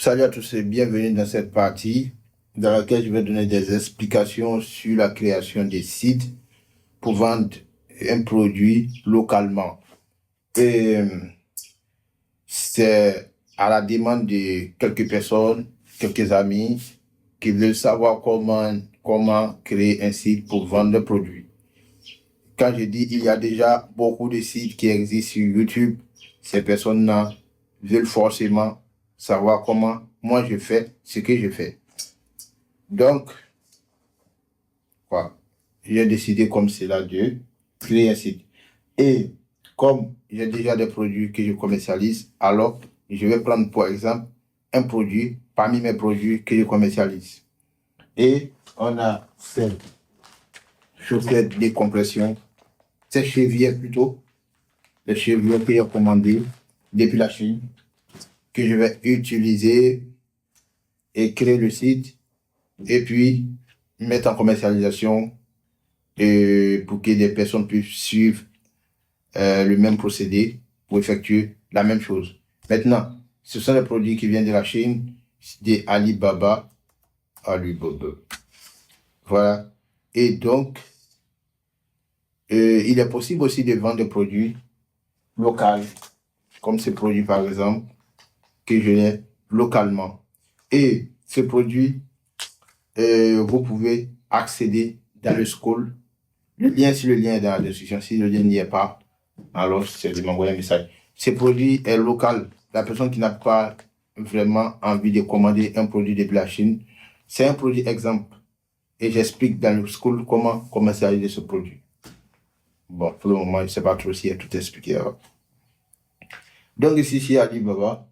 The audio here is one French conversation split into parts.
Salut à tous et bienvenue dans cette partie dans laquelle je vais donner des explications sur la création des sites pour vendre un produit localement. Et c'est à la demande de quelques personnes, quelques amis qui veulent savoir comment créer un site pour vendre le produit. Quand je dis il y a déjà beaucoup de sites qui existent sur YouTube, ces personnes-là veulent forcément savoir comment moi je fais ce que je fais. Donc, j'ai décidé comme cela de créer un site. Et comme j'ai déjà des produits que je commercialise, alors je vais prendre pour exemple un produit parmi mes produits que je commercialise. Et on a ces chaussettes de compression, ces chevilles plutôt, les chevilles que j'ai commandées depuis la Chine, que je vais utiliser et créer le site et puis mettre en commercialisation pour que des personnes puissent suivre le même procédé pour effectuer la même chose. Maintenant, ce sont des produits qui viennent de la Chine, de Alibaba. Voilà. Et donc, il est possible aussi de vendre des produits locaux, comme ce produit par exemple, que je l'ai localement. Et ce produit, vous pouvez accéder dans le school. Si le lien est dans la description, si le lien n'y est pas, alors c'est de m'envoyer un message. Ce produit est local. La personne qui n'a pas vraiment envie de commander un produit depuis la Chine, c'est un produit exemple. Et j'explique dans le school comment commercialiser ce produit. Bon, pour le moment, je ne sais pas trop si il y a tout expliqué. Alors. Donc ici, chez Alibaba,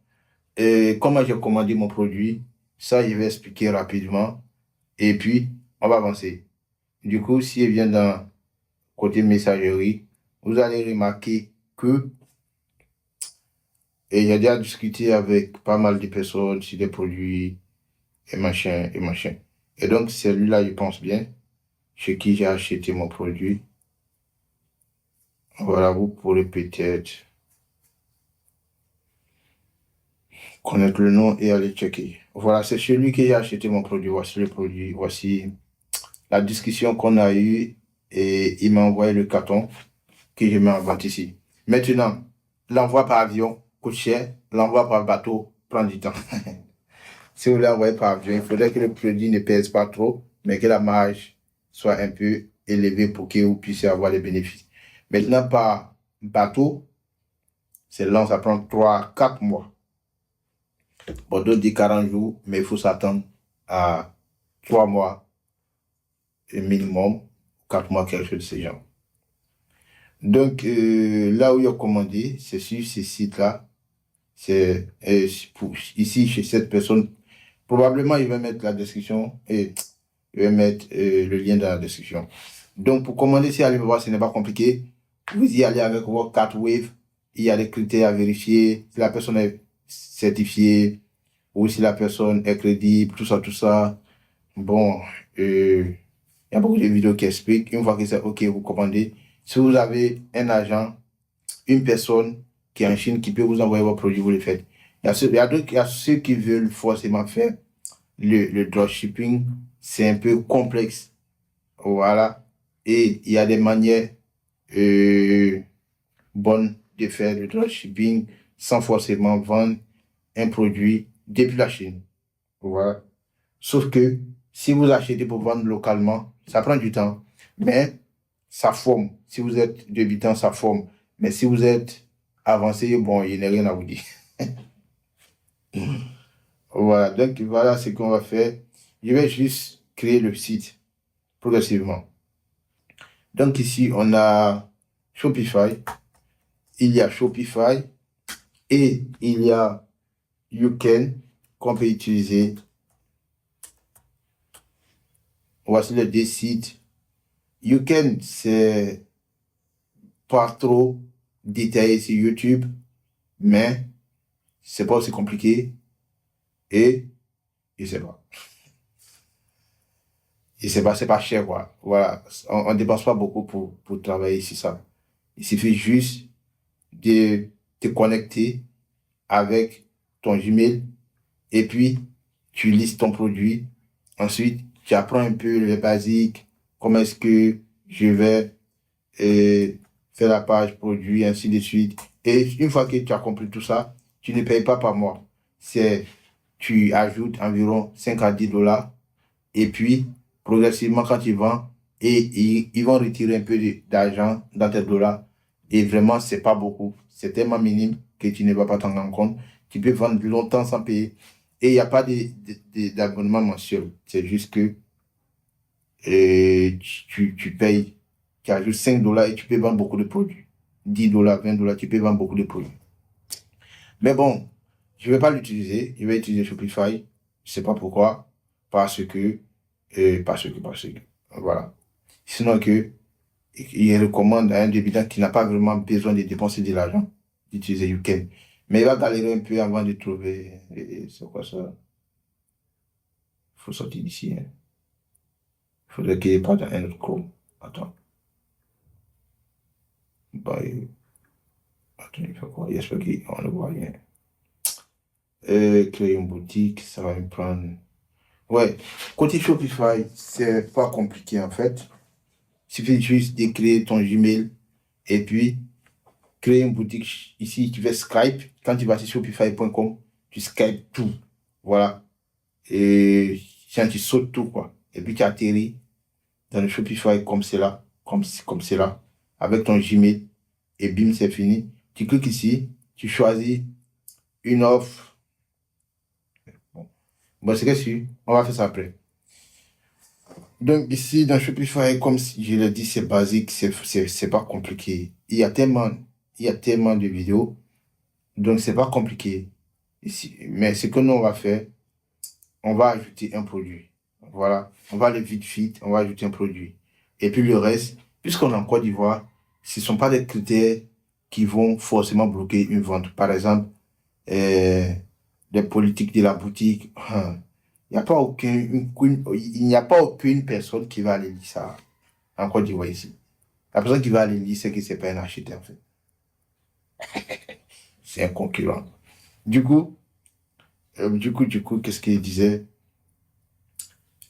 comment j'ai commandé mon produit, ça, je vais expliquer rapidement. Et puis, on va avancer. Du coup, si je viens dans côté messagerie, vous allez remarquer que j'ai déjà discuté avec pas mal de personnes sur des produits et machin et machin. Et donc, celui-là, je pense bien, chez qui j'ai acheté mon produit. Voilà, vous pourrez peut-être connaître le nom et aller checker. Voilà, c'est chez lui que j'ai acheté mon produit. Voici le produit, voici la discussion qu'on a eue et il m'a envoyé le carton que je mets en vente ici. Maintenant, l'envoi par avion coûte cher, l'envoi par bateau prend du temps. Si vous l'envoyez par avion, il faudrait que le produit ne pèse pas trop, mais que la marge soit un peu élevée pour que vous puissiez avoir les bénéfices. Maintenant, par bateau, c'est long, ça prend 3-4 mois. Bon, d'autres disent 40 jours, mais il faut s'attendre à 3 mois minimum, 4 mois, quelque chose de ce genre. Donc, là où il y a commandé, c'est sur ce site-là. C'est ici, chez cette personne. Probablement, il va mettre la description et je vais mettre le lien dans la description. Donc, pour commander sur Alibaba, ce n'est pas compliqué. Vous y allez avec votre carte Wave. Il y a des critères à vérifier. Si la personne est certifiée ou si la personne est crédible, tout ça, tout ça. Bon, il y a beaucoup de vidéos qui expliquent. Une fois que c'est OK, vous commandez. Si vous avez un agent, une personne qui est en Chine qui peut vous envoyer vos produits, vous le faites. Il y a ceux qui veulent forcément faire le dropshipping, c'est un peu complexe. Voilà. Et il y a des manières bonnes de faire le dropshipping sans forcément vendre un produit depuis la Chine. Voilà. Sauf que si vous achetez pour vendre localement, ça prend du temps. Mais ça forme. Si vous êtes débutant, ça forme. Mais si vous êtes avancé, bon, il n'y a rien à vous dire. Voilà, donc voilà ce qu'on va faire. Je vais juste créer le site progressivement. Donc ici, on a Shopify. Il y a Shopify et il y a YouCan qu'on peut utiliser. Voici les deux sites. YouCan, c'est pas trop détaillé sur YouTube, mais c'est pas aussi compliqué et je sais pas. Et c'est pas cher, quoi. Voilà. On dépense pas beaucoup pour travailler sur ça. Il suffit juste de te connecter avec ton Gmail et puis tu listes ton produit. Ensuite, tu apprends un peu les basiques, comment est-ce que je vais faire la page produit, ainsi de suite. Et une fois que tu as compris tout ça, tu ne payes pas par mois. Tu ajoutes environ 5 à 10 dollars et puis progressivement quand tu vends, ils vont retirer un peu d'argent dans tes dollars. Et vraiment, c'est pas beaucoup. C'est tellement minime que tu ne vas pas t'en rendre compte. Tu peux vendre longtemps sans payer. Et il n'y a pas d'abonnement mensuel. C'est juste que tu payes, tu ajoutes 5 dollars et tu peux vendre beaucoup de produits. 10 dollars, 20 dollars, tu peux vendre beaucoup de produits. Mais bon, je ne vais pas l'utiliser. Je vais utiliser Shopify. Je ne sais pas pourquoi. Parce que, voilà. Sinon que, il recommande à un débutant qui n'a pas vraiment besoin de dépenser de l'argent d'utiliser YouCam. Mais il va galérer un peu avant de trouver. C'est quoi ça? Il faut sortir d'ici. Il faudrait qu'il n'y ait pas dans un autre Chrome. Attends. Bah, attends, il fait quoi? J'espère qu'on ne voit rien. Créer une boutique, ça va me prendre. Ouais, côté Shopify, c'est pas compliqué en fait. Il suffit juste de créer ton Gmail et puis créer une boutique. Ici, tu fais Skype. Quand tu vas sur shopify.com, tu Skype tout. Voilà. Et tiens, tu sautes tout, quoi. Et puis tu atterris dans le Shopify comme cela, comme cela, avec ton Gmail. Et bim, c'est fini. Tu cliques ici, tu choisis une offre. Bon, c'est que si, on va faire ça après. Donc ici, dans Shopify, comme je l'ai dit, c'est basique, c'est pas compliqué. Il y a tellement de vidéos, donc c'est pas compliqué. Ici. Mais ce que nous, on va faire, on va ajouter un produit. Voilà, on va aller vite, vite, on va ajouter un produit. Et puis le reste, puisqu'on est en Côte d'Ivoire, ce ne sont pas des critères qui vont forcément bloquer une vente. Par exemple, les politiques de la boutique, il n'y a pas il n'y a pas aucune personne qui va aller lire ça en Côte d'Ivoire ici. La personne qui va aller lire, c'est que c'est pas un architecte, en fait. C'est un concurrent. Du coup, qu'est-ce qu'il disait?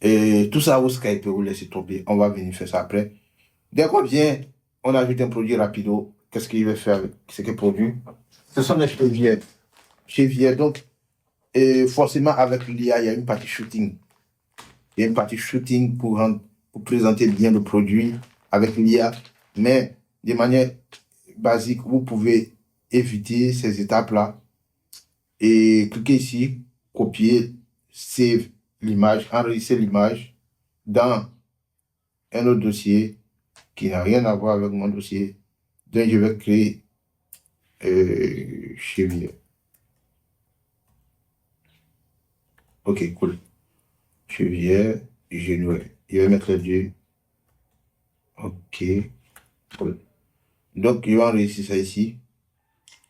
Et tout ça au Skype, vous laissez tomber. On va venir faire ça après. Dès qu'on vient, on ajoute un produit rapido. Qu'est-ce qu'il va faire avec ce qu'il produit? Ce sont des cheviers. Cheviers, donc, et forcément, avec l'IA, il y a une partie shooting. Il y a une partie shooting pour présenter bien le produit avec l'IA. Mais de manière basique, vous pouvez éviter ces étapes-là et cliquer ici, copier, save l'image, enregistrer l'image dans un autre dossier qui n'a rien à voir avec mon dossier. Donc, je vais créer chevier. Ok, cool. Chevier, je vais mettre les deux. Ok, cool. Donc, il va enregistrer ça ici.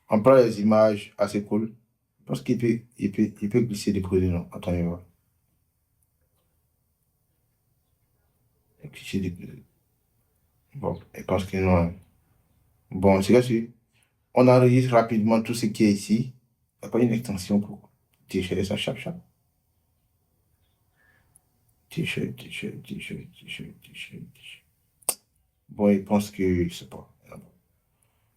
On prend les images assez cool. Je pense qu'il peut glisser des produits, non? Attendez, voir. Bon, je pense que non. Bon, c'est là-dessus. On enregistre rapidement tout ce qui est ici. Il n'y a pas une extension pour t-shirt, ça, chap. T-shirt, t-shirt, t-shirt, t-shirt, t-shirt, t-shirt. Bon, il pense que, je sais pas.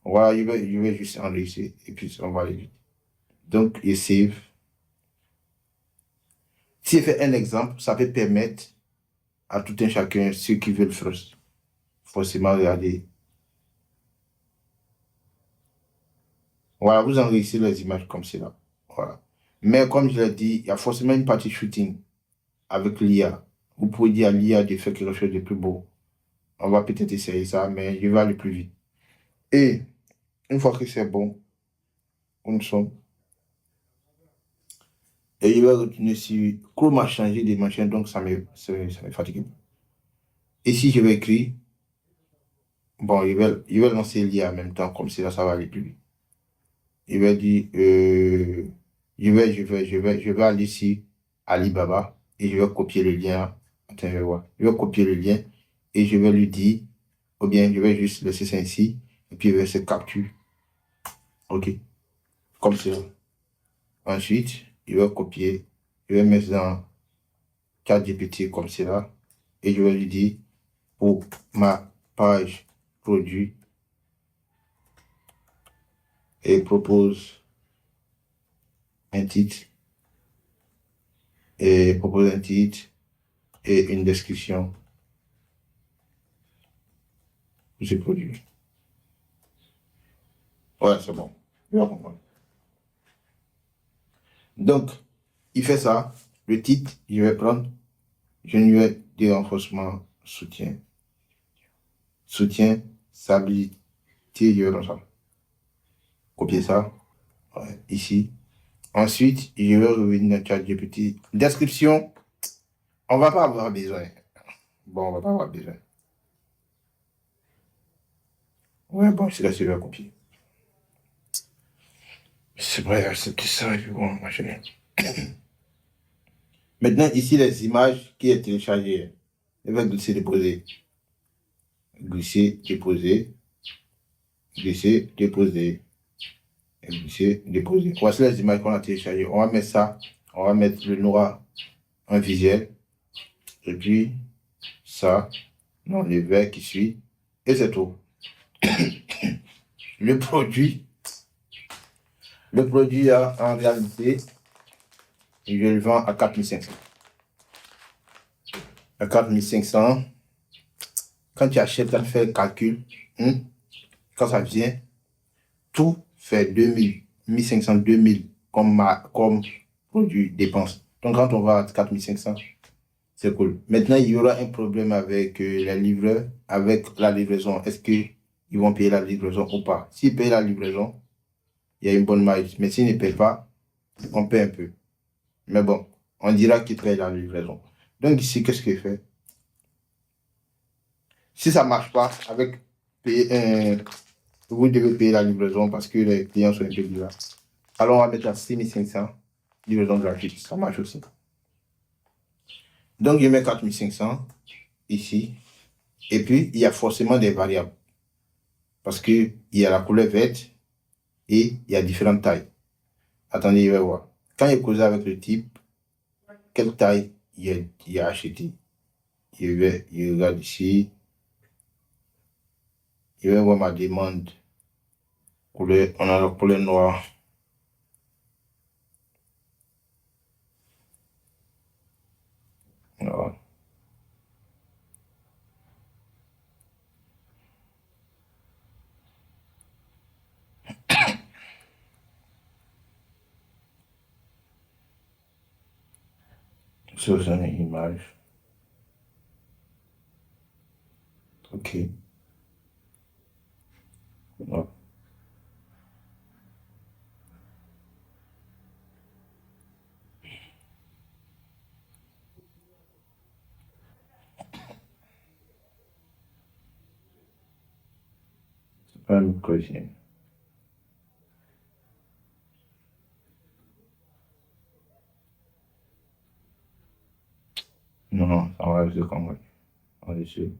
Voilà, je vais juste enregistrer et puis on va aller vite. Donc, il save. Si je fais un exemple, ça peut permettre à tout un chacun, ceux qui veulent faire, forcément regarder. Voilà, vous enregistrez les images comme cela. Voilà. Mais comme je l'ai dit, il y a forcément une partie shooting avec l'IA. Vous pouvez dire à l'IA de faire quelque chose de plus beau. On va peut-être essayer ça, mais je vais aller plus vite. Et une fois que c'est bon, on sommes. Et il va retourner sur Chrome a changé de machin, donc ça me fatigue. Ici, je vais écrire. Bon, il va lancer l'IA en même temps, comme ça va aller plus vite. Il va dire, je vais aller ici, Alibaba, et je vais copier le lien. Attends, je vais voir. Je vais copier le lien et je vais lui dire, ou bien je vais juste laisser ça ici, et puis je vais se capture. OK. Comme ça. Ensuite, je vais copier, je vais mettre dans ChatGPT comme cela et je vais lui dire pour ma page produit et propose un titre et une description de ce produit. Ouais, c'est bon. Il va comprendre. Donc, il fait ça. Le titre, je vais prendre, je lui vais dire renforcement, soutien, stabilité, je vais comme ça. Copier ça, ouais, ici. Ensuite, je vais revenir dans ChatGPT. Description, on va pas avoir besoin. Bon, on va pas avoir besoin. Ouais, bon, c'est là, je vais copier. C'est vrai, c'est tout ça, bon, moi, je l'ai. Maintenant, ici, les images qui est téléchargées. Je vais glisser, déposer. Glisser, déposer. Glisser, déposer. Et glisser, déposer. Voici les images qu'on a téléchargées. On va mettre ça. On va mettre le noir en visuel. Et puis, ça. Non, le vert qui suit. Et c'est tout. Le produit, en réalité, je le vends à 4500. À 4500, quand tu achètes, tu fais le calcul, quand ça vient, tout fait 2000, 1500, 2000 comme produit dépense. Donc quand on va à 4500, c'est cool. Maintenant, il y aura un problème avec les livreurs, avec la livraison. Est-ce qu'ils vont payer la livraison ou pas? S'ils payent la livraison, il y a une bonne marge. Mais s'ils ne payent pas, on paie un peu. Mais bon, on dira qu'ils payent la livraison. Donc ici, qu'est-ce qu'il fait? Si ça ne marche pas, avec vous devez payer la livraison parce que les clients sont un peu bizarres. Alors on va mettre à 6500, livraison gratuite, ça marche aussi. Donc je mets 4500 ici. Et puis il y a forcément des variables. Parce qu'il y a la couleur verte et il y a différentes tailles. Attendez, je vais voir. Quand il cause avec le type, quelle taille il a acheté? Je regarde ici. Je vais voir ma demande. Couleur, on a la couleur noire. Voilà. Ça, c'est une image. Ok. Voilà. C'est pas une cuisine. Non, non, ça va rester comme ça. On va laisser.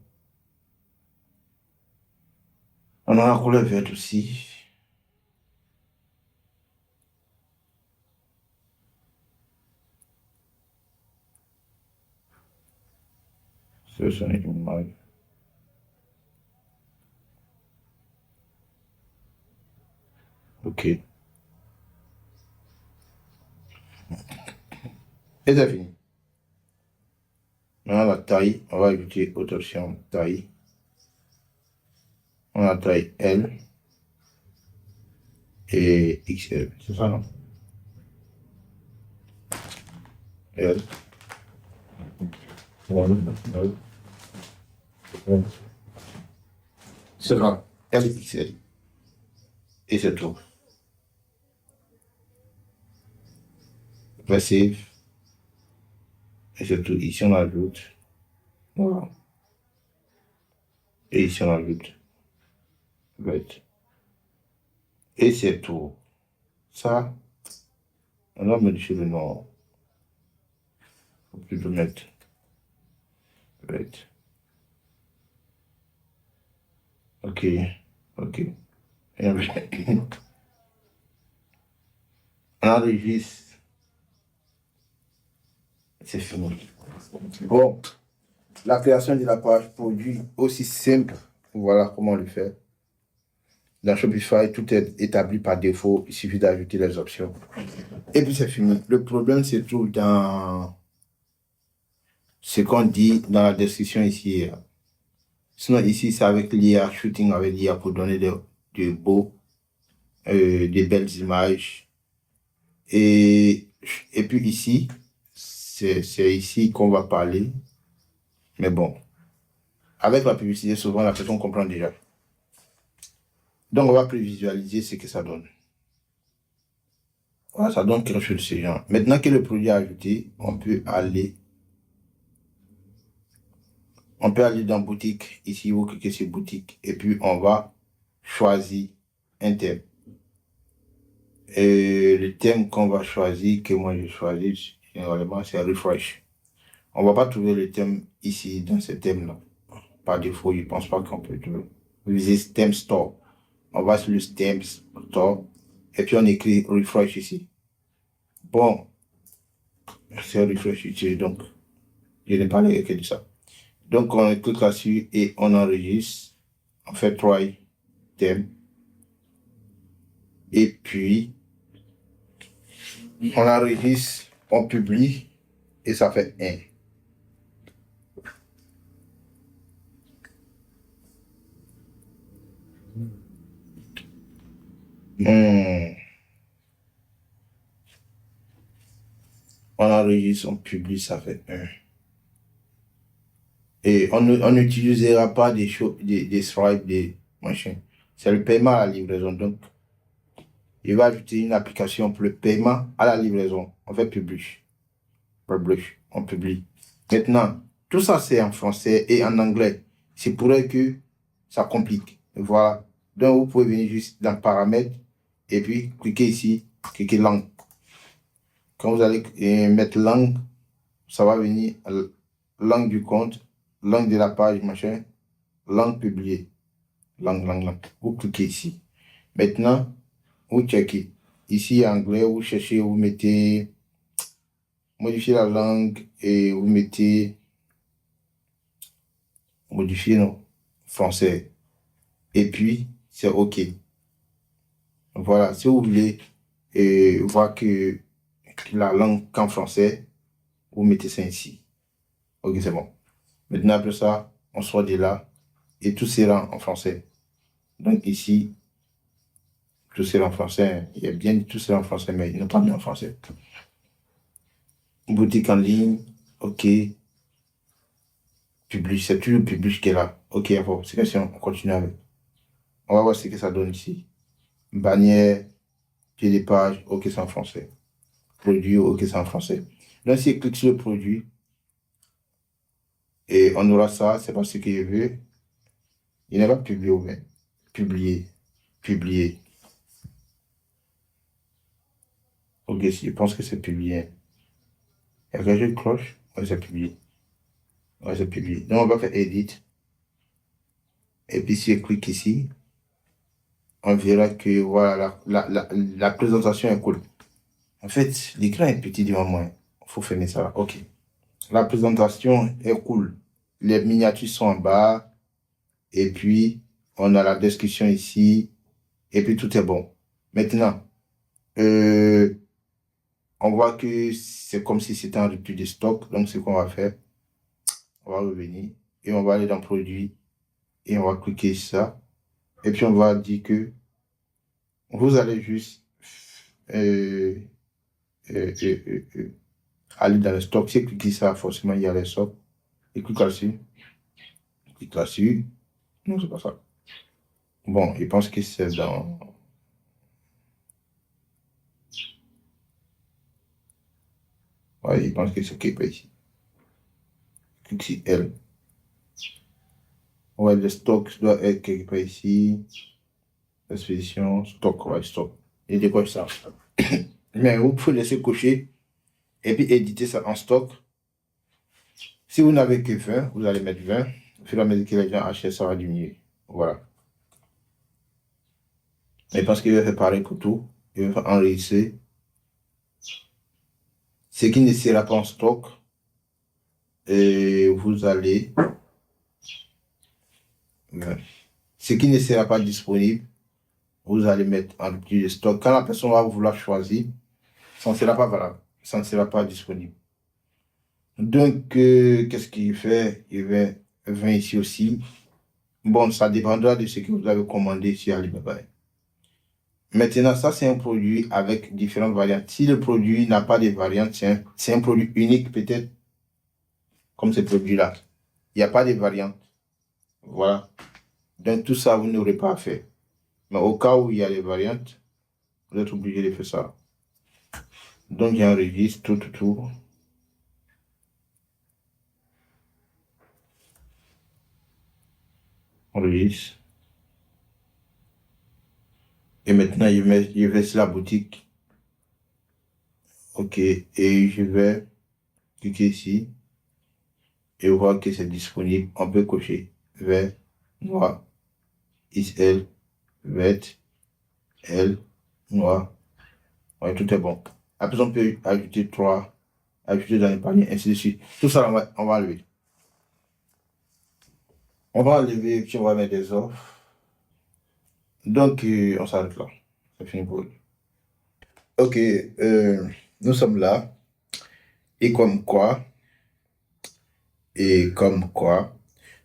On a la couleur verte aussi. Ça, c'est une image. Ok. Et c'est fini. Maintenant, la taille, on va ajouter autre option, taille. On a taille L et XL. C'est ça, non? L. C'est ça. L, XL. Et c'est tout. Save. Et c'est tout. Ici, on ajoute. Voilà. Et ici, on ajoute. Right. Et c'est tout. Ça, on va modifier le nom. Faut plutôt mettre. Right. Ok. Ok. Et on enregistre C'est fini. Bon, la création de la page produit aussi simple. Voilà comment on le fait. Dans Shopify, tout est établi par défaut. Il suffit d'ajouter les options. Et puis c'est fini. Le problème se trouve dans ce qu'on dit dans la description ici. Sinon, ici, c'est avec l'IA, shooting avec l'IA pour donner de beaux, des belles images. Et puis ici, c'est ici qu'on va parler. Mais bon, avec la publicité, souvent la personne comprend déjà. Donc, on va prévisualiser ce que ça donne. Voilà, ça donne quelque chose de ce genre. Maintenant que le produit est ajouté, on peut aller dans boutique. Ici, vous cliquez sur boutique. Et puis, on va choisir un thème. Et le thème qu'on va choisir, que moi j'ai choisi, généralement, c'est Refresh. On va pas trouver le thème ici, dans ce thème-là. Par défaut, je pense pas qu'on peut trouver. Viser Theme Store. On va sur le Theme Store. Et puis, on écrit Refresh ici. Bon, c'est Refresh ici, donc, je n'ai pas que de ça. Donc, on clique là-dessus et on enregistre. On fait 3 thèmes. Et puis, on enregistre, on publie et ça fait 1. On enregistre, on publie, ça fait 1. Et on n'utilisera pas des Stripe, des machins. C'est le paiement à la livraison. Donc, il va ajouter une application pour le paiement à la livraison. On fait publish. Publish. On publie. Maintenant, tout ça, c'est en français et en anglais. C'est pourrait que ça complique. Voilà. Donc, vous pouvez venir juste dans paramètres et puis cliquer ici, cliquer langue. Quand vous allez mettre langue, ça va venir langue du compte, langue de la page, machin, langue publiée. Langue. Vous cliquez ici. Maintenant, vous checkez. Ici, anglais, vous cherchez, vous mettez, modifier la langue et vous mettez, modifier, non, français. Et puis, c'est OK. Voilà, si vous voulez voir que la langue qu'en français, vous mettez ça ici. OK, c'est bon. Maintenant, après ça, on sort de là et tout sera en français. Donc ici, tout sera en français. Il y a bien dit tout sera en français, mais il n'est pas mis en français. Boutique en ligne, OK. Publish, c'est toujours publish qui est là. OK, bon, c'est question, on continue avec. On va voir ce que ça donne ici. Bannière, pied des pages, OK, c'est en français. Produit, OK, c'est en français. Donc, si je clique sur le produit, et on aura ça, c'est pas ce que je veux. Il n'est pas publié ou bien. Publier. OK, je pense que c'est publié. Il y a quelque chose de cloche. Ouais, c'est publié. Ouais, c'est publié. Donc, on va faire Edit. Et puis, si je clique ici, on verra que voilà, la présentation est cool. En fait, l'écran est petit devant moi. Il faut fermer ça. OK. La présentation est cool. Les miniatures sont en bas. Et puis, on a la description ici. Et puis, tout est bon. Maintenant, on voit que c'est comme si c'était en rupture de stock. Donc, ce qu'on va faire, on va revenir et on va aller dans Produits et on va cliquer sur ça. Et puis, on va dire que vous allez juste aller dans le stock. Si vous cliquez ça, forcément, il y a les stocks. Et clique là-dessus. Clique là-dessus. Non, c'est pas ça. Bon, je pense que c'est dans... Ouais, il pense que c'est quelque part ici. Clique sur L. Ouais, le stock doit être quelque part ici. Expédition, stock, ouais, stock. Et décoche ça. Mais vous pouvez laisser cocher et puis éditer ça en stock. Si vous n'avez que 20, vous allez mettre 20. Au fur et à mesure que les gens achètent, ça va diminuer. Voilà. Et parce qu'il va faire pareil pour tout, il va faire enregistrer. Ce qui ne sera pas en stock, et vous allez, ce qui ne sera pas disponible, vous allez mettre en rupture de stock. Quand la personne va vouloir choisir, ça ne sera pas valable, ça ne sera pas disponible. Donc, qu'est-ce qu'il fait? Il vient ici aussi. Bon, ça dépendra de ce que vous avez commandé sur Alibaba. Maintenant, ça, c'est un produit avec différentes variantes. Si le produit n'a pas de variantes, c'est un produit unique peut-être, comme ce produit-là. Il n'y a pas de variantes. Voilà. Donc, tout ça, vous n'aurez pas à faire. Mais au cas où il y a des variantes, vous êtes obligé de faire ça. Donc, j'enregistre tout. Enregistre. Et maintenant, je vais sur la boutique. OK. Et je vais cliquer ici et voir que c'est disponible. On peut cocher vert, noir, XL, vert, L, noir. Ouais, tout est bon. Après, on peut ajouter 3, ajouter dans le panier, ainsi de suite. Tout ça, on va enlever. On va enlever, puis on va mettre des offres. Donc, on s'arrête là. C'est fini pour eux. OK, nous sommes là. Et comme quoi,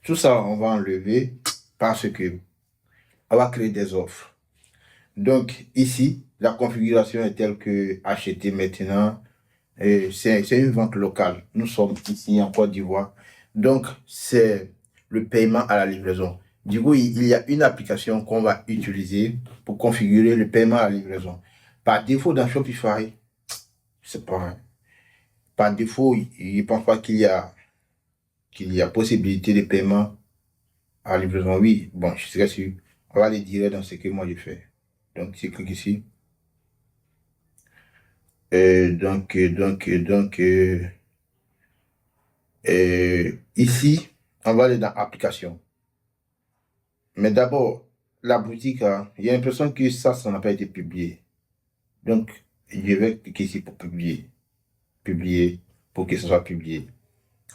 tout ça, on va enlever parce que on va créer des offres. Donc, ici, la configuration est telle que acheter maintenant, c'est une vente locale. Nous sommes ici en Côte d'Ivoire. Donc, c'est le paiement à la livraison. Du coup, il y a une application qu'on va utiliser pour configurer le paiement à la livraison. Par défaut, dans Shopify, c'est pas, par défaut, il ne pense pas qu'il y a possibilité de paiement à la livraison. Oui, bon, je serais sûr. On va les dire dans ce que moi je fais. Donc, je clique ici. Ici, on va aller dans application. Mais d'abord, la boutique, hein, j'ai l'impression que ça n'a pas été publié. Donc, je vais cliquer ici pour publier. Publier, pour que ce soit publié.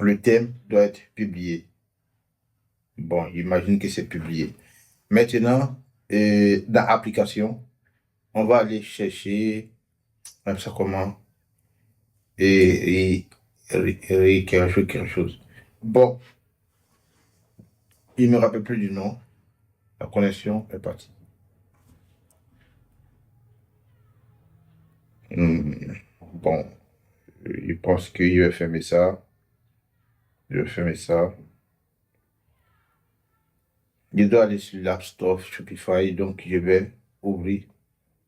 Le thème doit être publié. Bon, j'imagine que c'est publié. Maintenant, dans application, on va aller chercher, même ça comment, et quelque chose. Bon, il ne me rappelle plus du nom. La connexion est partie. Bon, je pense qu'il va fermer ça. Je vais fermer ça. Je dois aller sur l'App Store Shopify, donc je vais ouvrir.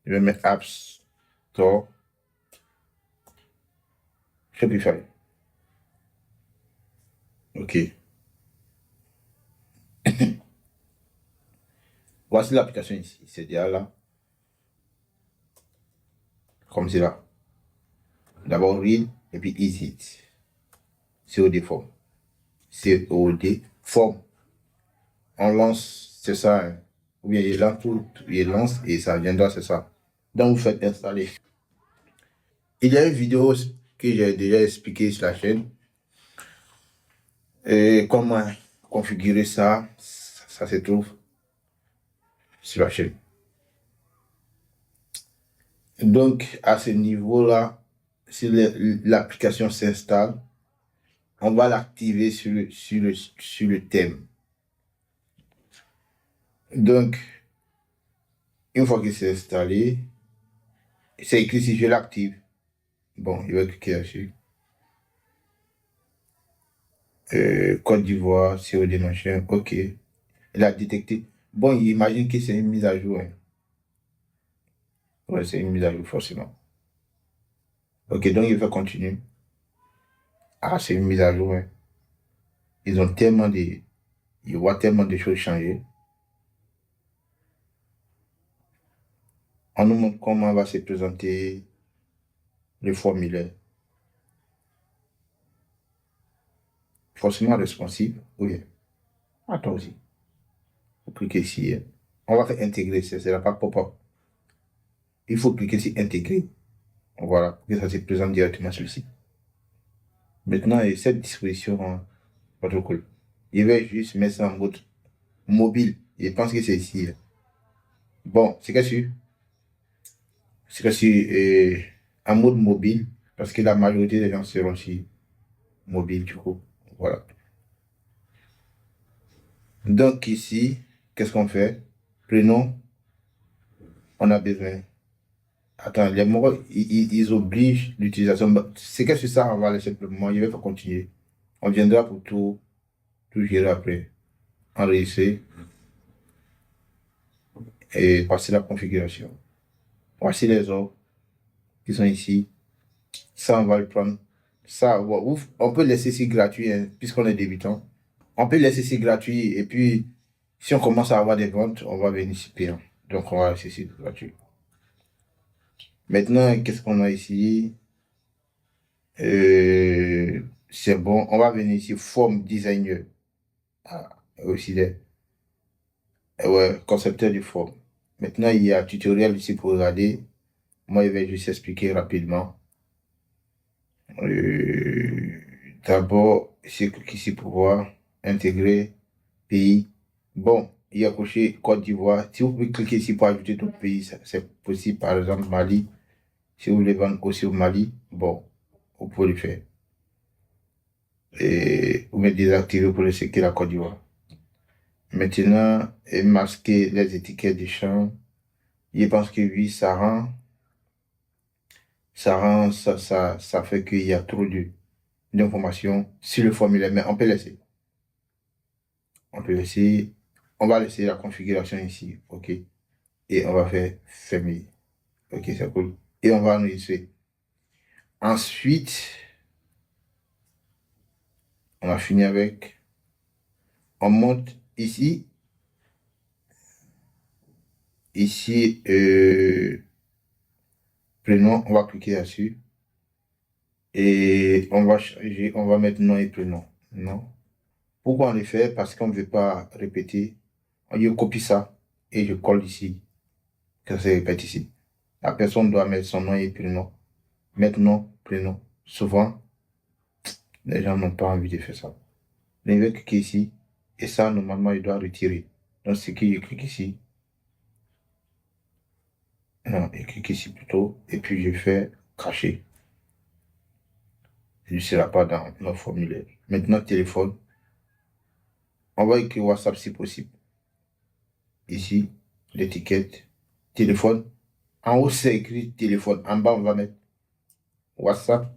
Je vais mettre App Store Shopify. OK. Voici l'application ici. C'est déjà là. Comme c'est là. D'abord Read et puis Easy. COD Form. COD Form. On lance, c'est ça. Hein. Ou bien il lance et ça viendra, c'est ça. Donc vous faites installer. Il y a une vidéo que j'ai déjà expliqué sur la chaîne. Et comment configurer ça, ça se trouve sur la chaîne. Donc, à ce niveau-là, si l'application s'installe, on va l'activer sur le thème. Donc, une fois que c'est installé, c'est écrit si je l'active. Bon, il va cliquer dessus. Côte d'Ivoire, COD machin, OK. Il a détecté. Bon, il imagine que c'est une mise à jour. Hein. Ouais, c'est une mise à jour forcément. OK, donc il va continuer. Ah, c'est une mise à jour. Hein. Ils ont tellement de... Ils voient tellement de choses changer. On nous montre comment va se présenter le formulaire. Forcément responsive. Oui. Attends aussi. Vous cliquez ici. Hein. On va faire intégrer. Ce ne sera pas pop-up. Il faut cliquer sur intégrer. Voilà. Pour que ça se présente directement sur le site. Maintenant, et cette disposition, hein, pas trop cool. Je vais juste mettre ça en mode mobile. Je pense que c'est ici. Bon, c'est que sur en mode mobile, parce que la majorité des gens seront sur mobile, du coup. Voilà. Donc ici, qu'est-ce qu'on fait? Prenons, on a besoin. Attends, les mots, ils obligent l'utilisation. C'est que sur ça, on va laisser simplement. Je vais pas continuer. On viendra pour tout gérer après. Enregistrer et passer la configuration. Voici les offres qui sont ici. Ça, on va le prendre. Ça, on peut laisser ici gratuit, hein, puisqu'on est débutant. On peut laisser ici gratuit et puis, si on commence à avoir des ventes, on va venir ici payant. Donc, on va laisser ici gratuit. Maintenant, qu'est-ce qu'on a ici? C'est bon. On va venir ici, forme designer. Ah, aussi des, ouais, concepteur de forme. Maintenant, il y a un tutoriel ici pour regarder. Moi, je vais juste expliquer rapidement. Euh, D'abord, c'est cliquer ici pour voir intégrer pays. Bon, il y a coché Côte d'Ivoire. Si vous pouvez cliquer ici pour ajouter d'autres pays, c'est possible. Par exemple, Mali. Si vous voulez vendre aussi au Mali, bon, vous pouvez le faire. Et vous mettez désactiver pour laisser que la Côte d'Ivoire. Maintenant, et masquer les étiquettes des champs. Je pense que oui, ça fait qu'il y a trop d'informations sur le formulaire, mais on peut laisser. On peut laisser, on va laisser la configuration ici, ok? Et on va faire fermer. Ok, c'est cool. Et on va enregistrer. Ensuite, on a fini avec, on monte ici, prénom, on va cliquer là-dessus. Et on va changer, on va mettre nom et prénom. Non. Pourquoi on le fait? Parce qu'on ne veut pas répéter. Je copie ça et je colle ici. Que ça répète ici. La personne doit mettre son nom et prénom. Mettre nom, prénom. Souvent, les gens n'ont pas envie de faire ça. Mais il va cliquer ici. Et ça, normalement, il doit retirer. Donc, c'est que je clique ici. Non, je clique ici plutôt. Et puis, je fais cacher. Il ne sera pas dans le formulaire. Maintenant, téléphone. On va écrire WhatsApp si possible. Ici, l'étiquette. Téléphone. En haut, c'est écrit téléphone. En bas, on va mettre WhatsApp.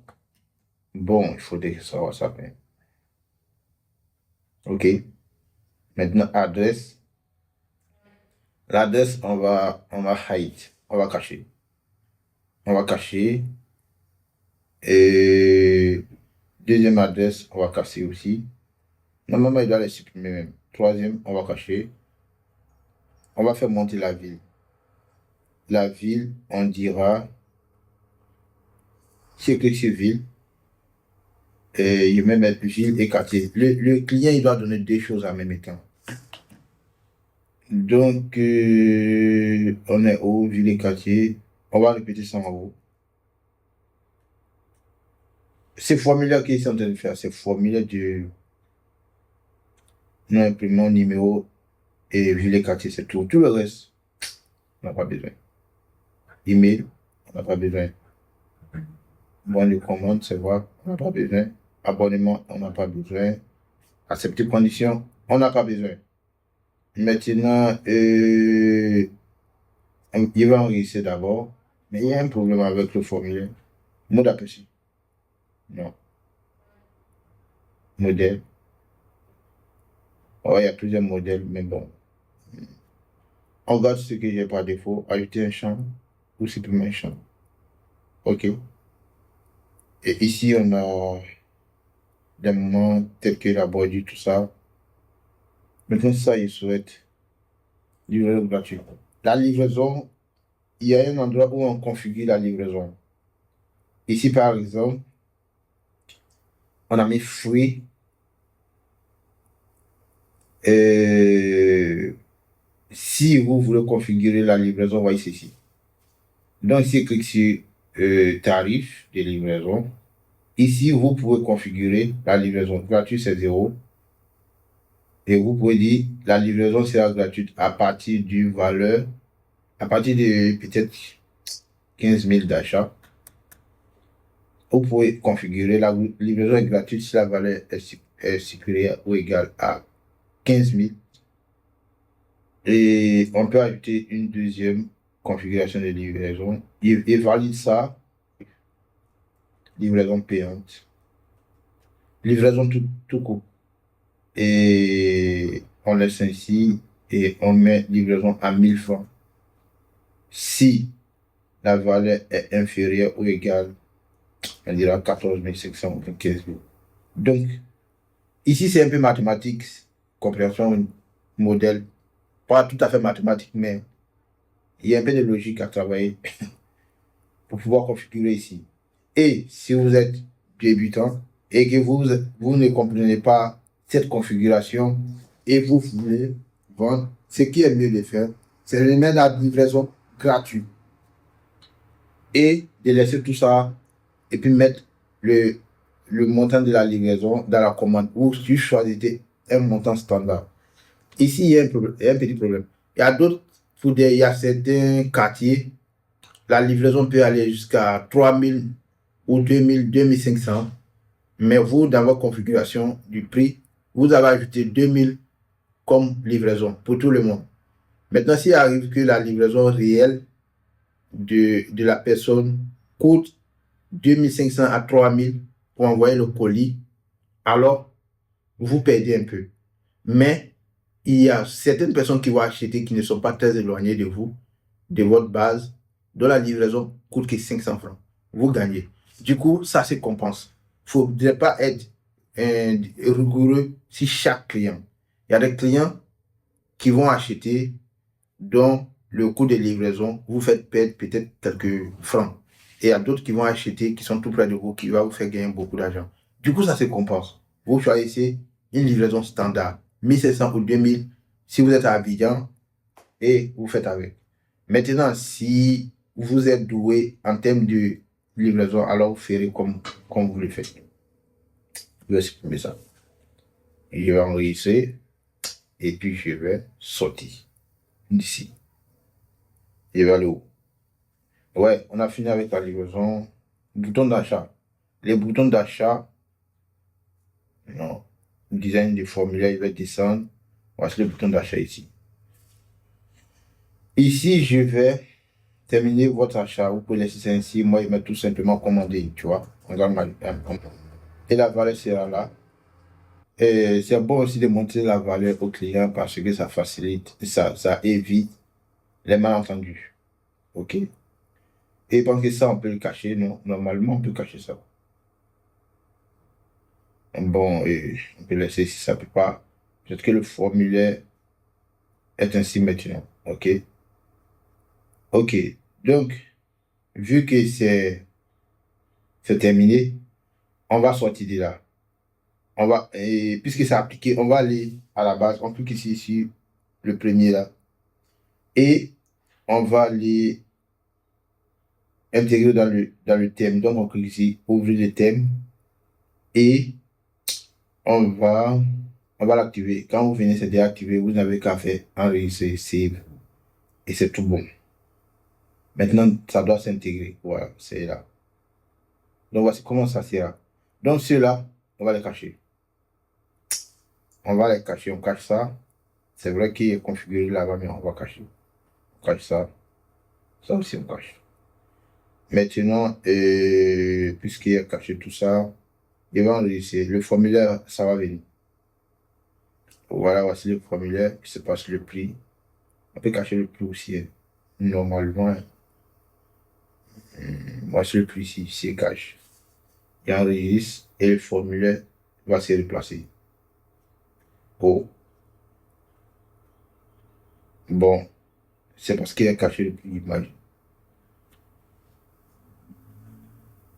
Bon, il faudrait que ce soit WhatsApp, hein. OK. Maintenant, adresse. L'adresse, on va hide. On va cacher. On va cacher. Et deuxième adresse, on va cacher aussi. Normalement, il doit les supprimer même. Troisième, on va cacher. On va faire monter la ville. La ville, on dira, si je clique sur ville, et je vais mettre ville et quartier. Le client, il doit donner deux choses en même temps. Donc, on est au ville et quartier. On va répéter ça en haut. C'est formulaire qu'ils sont en train de faire. C'est formulaire du nom, imprimant, numéro et ville et quartier. C'est tout. Tout le reste, on n'a pas besoin. Email, on n'a pas besoin. Bon de commande, c'est vrai, on n'a pas besoin. Abonnement, on n'a pas besoin. Accepter conditions, on n'a pas besoin. Maintenant, il va enregistrer d'abord, mais il y a un problème avec le formulaire. Mot d'appréciation. Non. Modèle. Oh, il y a plusieurs modèles, mais bon. On regarde ce que j'ai par défaut. Ajouter un champ ou supprimer un champ. OK. Et ici, on a des moments tels que la bordure, tout ça. Maintenant, ça, il souhaite livraison gratuite. La livraison, il y a un endroit où on configure la livraison. Ici, par exemple, on a mis free. Si vous voulez configurer la livraison, voyez ceci. Donc, ici, clique sur tarif de livraison. Ici, vous pouvez configurer la livraison gratuite, c'est 0. Et vous pouvez dire la livraison sera gratuite à partir du valeur, à partir de peut-être 15 000 d'achat. Vous pouvez configurer la livraison est gratuite si la valeur est supérieure ou égale à 15 000. Et on peut ajouter une deuxième configuration de livraison. Il valide ça. Livraison payante. Livraison tout court. Et on laisse ainsi et on met livraison à 1000 francs. Si la valeur est inférieure ou égale, on dira 14 500 ou 15 000. Donc, ici, c'est un peu mathématique, compréhension, modèle. Pas tout à fait mathématique, mais il y a un peu de logique à travailler pour pouvoir configurer ici. Et si vous êtes débutant et que vous ne comprenez pas cette configuration et vous voulez vendre, ce qui est mieux de faire, c'est de mettre la livraison gratuite et de laisser tout ça et puis mettre le montant de la livraison dans la commande ou si vous choisissez un montant standard. Ici, il y a un petit problème. Il y a certains quartiers, la livraison peut aller jusqu'à 3000 ou 2000, 2500. Mais vous, dans votre configuration du prix, vous avez ajouté 2000 comme livraison pour tout le monde. Maintenant, s'il arrive que la livraison réelle de la personne coûte 2500 à 3000 pour envoyer le colis, alors vous perdez un peu. Mais il y a certaines personnes qui vont acheter qui ne sont pas très éloignées de vous, de votre base, dont la livraison coûte que 500 francs. Vous gagnez. Du coup, ça se compense. Il ne faudrait pas être rigoureux sur chaque client. Il y a des clients qui vont acheter dont le coût de livraison vous fait perdre peut-être quelques francs. Et il y a d'autres qui vont acheter qui sont tout près de vous, qui va vous faire gagner beaucoup d'argent. Du coup, ça se compense. Vous choisissez une livraison standard, 1500 ou 2000, si vous êtes à Abidjan, et vous faites avec. Maintenant, si vous êtes doué en termes de livraison, alors vous ferez comme vous le faites. Je vais supprimer ça. Je vais enregistrer et puis je vais sortir d'ici. Je vais aller où? Ouais, on a fini avec la livraison. Bouton d'achat. Les boutons d'achat, non. Design du formulaire, il va descendre. Voici le bouton d'achat ici. Ici, je vais terminer votre achat. Vous pouvez laisser ça ainsi. Moi, je vais tout simplement commander, tu vois. Et la valeur sera là. Et c'est bon aussi de montrer la valeur au client parce que ça facilite, ça évite les malentendus. OK? Et parce que ça, on peut le cacher. Non, normalement, on peut cacher ça. Bon, on peut laisser si ça ne peut pas. Peut-être que le formulaire est ainsi maintenant. OK? OK. Donc, vu que c'est terminé, on va sortir de là. Puisque c'est appliqué, on va aller à la base. On clique ici sur le premier là. Et on va aller intégrer dans le thème. Donc, on clique ici, ouvrir le thème. Et on va l'activer. Quand vous venez se déactiver, vous n'avez qu'à faire enregistrer, save. Et c'est tout bon. Maintenant, ça doit s'intégrer. Voilà, c'est là. Donc, voici comment ça sera. Donc, ceux-là, on va les cacher. On va les cacher. On cache ça. C'est vrai qu'il est configuré là-bas, mais on va cacher. On cache ça. Ça aussi, on cache. Maintenant, puisqu'il a caché tout ça, il va enregistrer. Le formulaire, ça va venir. Voilà, voici le formulaire qui se passe le prix. On peut cacher le prix aussi. Hein. Normalement, voici le prix ici, c'est cache. Il enregistre et le formulaire va se replacer. Oh. Bon, c'est parce qu'il a caché le prix d'image.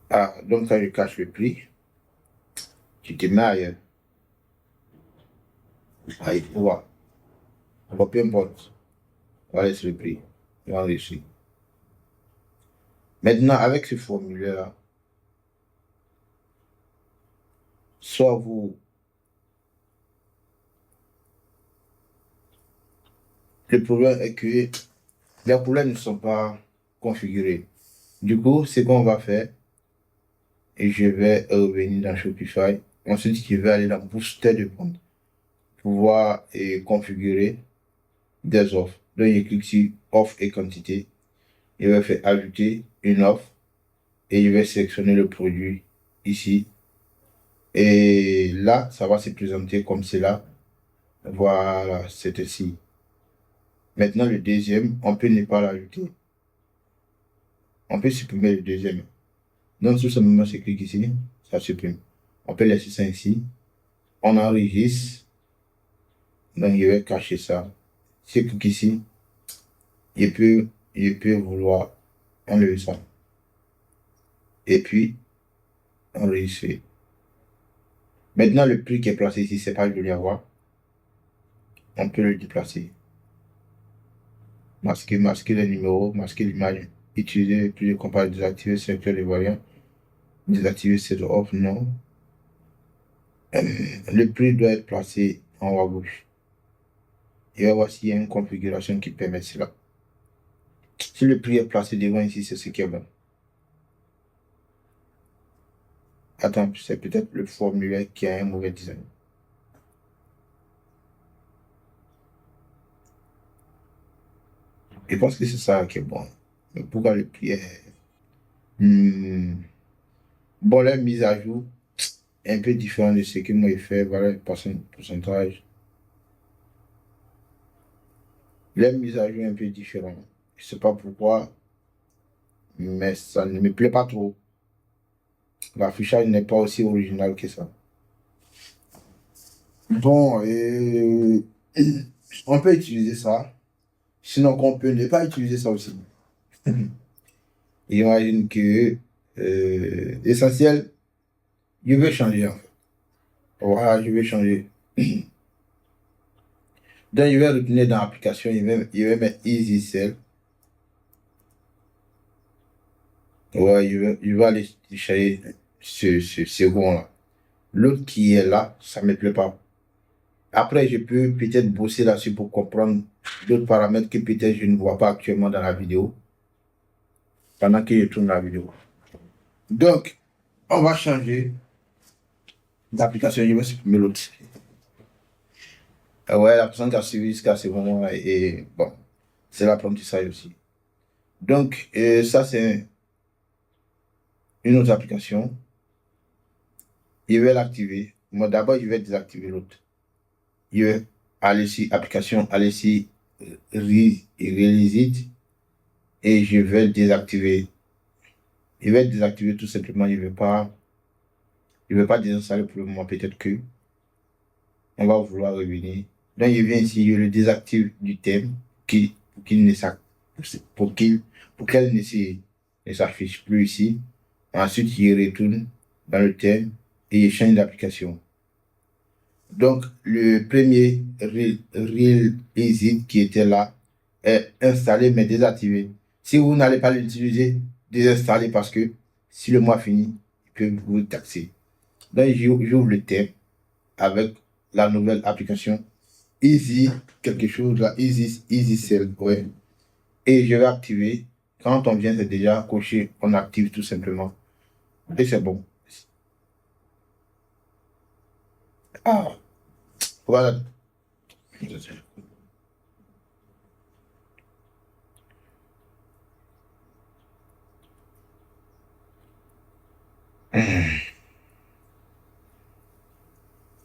Ah, donc quand je cache le prix, tu te mets ailleurs. Ah, il faut voir. Bon, peu importe. On va laisser le prix. Il va enregistrer. Maintenant, avec ce formulaire-là, soit vous... Le problème est que les problèmes ne sont pas configurés. Du coup, ce qu'on va faire, et je vais revenir dans Shopify. Ensuite, je vais aller dans Booster de vente pour pouvoir configurer des offres. Donc, je clique sur offre et quantité. Je vais faire ajouter une offre et je vais sélectionner le produit ici. Et là, ça va se présenter comme cela. Voilà, c'est ici. Maintenant, le deuxième, on peut ne pas l'ajouter. On peut supprimer le deuxième. Donc, tout simplement, je clique ici, ça supprime. On peut laisser ça ici. On enregistre. Donc, je vais cacher ça. Si je clique ici, je peux vouloir enlever ça. Et puis, enregistrer. Maintenant, le prix qui est placé ici, c'est pas joli à voir. On peut le déplacer. Masquer les numéros, masquer l'image. Utiliser plus de compas, désactiver sélecteur des variants. Désactiver cette offre, non. Le prix doit être placé en haut à gauche. Et on va voir s'il y a une configuration qui permet cela. Si le prix est placé devant ici, c'est ce qui est bon. Attends, c'est peut-être le formulaire qui a un mauvais design. Je pense que c'est ça qui est bon. Mais pourquoi le prix est... Bon, la mise à jour est un peu différente de ce que moi j'ai fait. Voilà le pourcentage. La mise à jour est un peu différente. Je ne sais pas pourquoi, mais ça ne me plaît pas trop. L'affichage n'est pas aussi original que ça. Bon, on peut utiliser ça. Sinon, on peut ne pas utiliser ça aussi. J'imagine que l'essentiel, je vais changer en fait. Voilà, je vais changer. Donc, je vais retourner dans l'application, je vais mettre Easy Sell. Ouais, je vais aller chercher ce second-là. L'autre qui est là, ça ne me plaît pas. Après, je peux peut-être bosser là-dessus pour comprendre d'autres paramètres que peut-être je ne vois pas actuellement dans la vidéo, pendant que je tourne la vidéo. Donc, on va changer d'application, je vais supprimer l'autre. Ouais, la personne qui a suivi jusqu'à ce moment-là, et bon, c'est l'apprentissage aussi. Donc, ça, c'est une autre application. Je vais l'activer. Moi, d'abord, je vais désactiver l'autre. Je vais aller sur application, aller sur Release It, et je vais désactiver. Je vais désactiver tout simplement. Je ne vais pas désinstaller pour le moment. Peut-être que on va vouloir revenir. Donc, je viens ici, je le désactive du thème pour qu'elle ne s'affiche plus ici. Ensuite, je retourne dans le thème et je change d'application. Donc, le premier Real Easy qui était là est installé mais désactivé. Si vous n'allez pas l'utiliser, désinstallez parce que si le mois finit, il peut vous taxer. Donc, j'ouvre le thème avec la nouvelle application Easy, quelque chose là, Easy Sell, ouais. Et je vais activer. Quand on vient, c'est déjà coché, on active tout simplement. Et c'est bon. Ah, voilà.